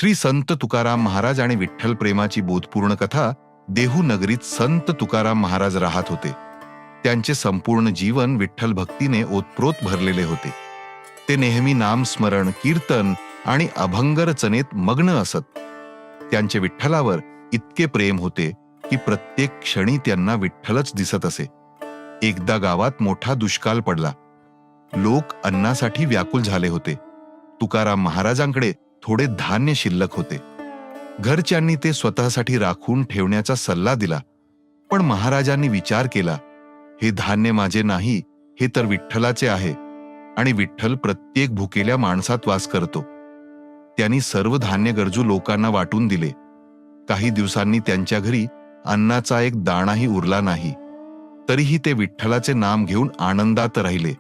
श्री संत तुकाराम महाराज आणि विठ्ठल प्रेमाची बोधपूर्ण कथा. देहू नगरीत संत तुकाराम महाराज राहत होते. त्यांचे संपूर्ण जीवन विठ्ठल भक्तीने ओतप्रोत भरलेले होते. ते नेहमी नामस्मरण, कीर्तन आणि अभंग रचनेत मग्न असत. त्यांचे विठ्ठलावर इतके प्रेम होते की प्रत्येक क्षणी त्यांना विठ्ठलच दिसत असे. एकदा गावात मोठा दुष्काळ पडला. लोक अन्नासाठी व्याकुल झाले होते. तुकाराम महाराजांकडे थोडे धान्य शिल्लक होते. घरच्यांनी ते स्वतःसाठी राखून ठेवण्याचा सल्ला दिला. पण महाराजांनी विचार केला, हे धान्य माझे नाही, हे तर विठ्ठलाचे आहे आणि विठ्ठल प्रत्येक भुकेल्या माणसात वास करतो. त्यांनी सर्व धान्य गरजू लोकांना वाटून दिले. काही दिवसांनी त्यांच्या घरी अन्नाचा एक दाणाही उरला नाही. तरीही ते विठ्ठलाचे नाम घेऊन आनंदात राहिले.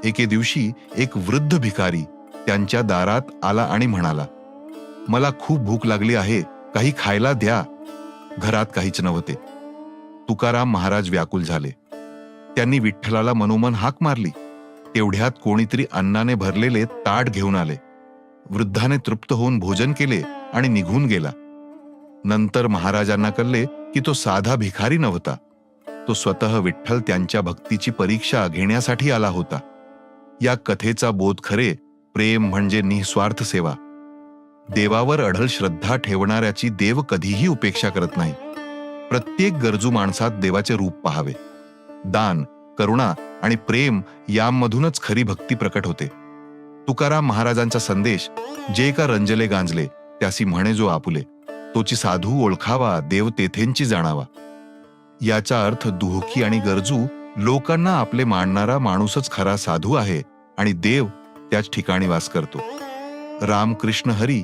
एके दिवशी एक वृद्ध भिकारी त्यांच्या दारात आला आणि म्हणाला, मला खूप भूक लागली आहे, काही खायला द्या. घरात काहीच नव्हते. तुकाराम महाराज व्याकुल झाले. त्यांनी विठ्ठलाला मनोमन हाक मारली. तेवढ्यात कोणीतरी अन्नाने भरलेले ताट घेऊन आले. वृद्धाने तृप्त होऊन भोजन केले आणि निघून गेला. नंतर महाराजांना कळले की तो साधा भिकारी नव्हता. तो स्वतः विठ्ठल त्यांच्या भक्तीची परीक्षा घेण्यासाठी आला होता. या कथेचा बोध खरे, प्रेम म्हणजे निस्वार्थ सेवा. देवावर अढळ श्रद्धा ठेवणाऱ्याची देव कधीही उपेक्षा करत नाही. प्रत्येक गरजू माणसात देवाचे रूप पाहावे. दान, करुणा आणि प्रेम यामधूनच खरी भक्ती प्रकट होते. तुकाराम महाराजांचा संदेश, जे का रंजले गांजले त्यासी म्हणे जो आपुले, तोची साधू ओळखावा, देव तेथेंची जाणावा. याचा अर्थ दुःखी आणि गरजू लोकांना आपले मानणारा माणूसच खरा साधू आहे आणि देव त्याच ठिकाणी वास करतो. रामकृष्ण हरी.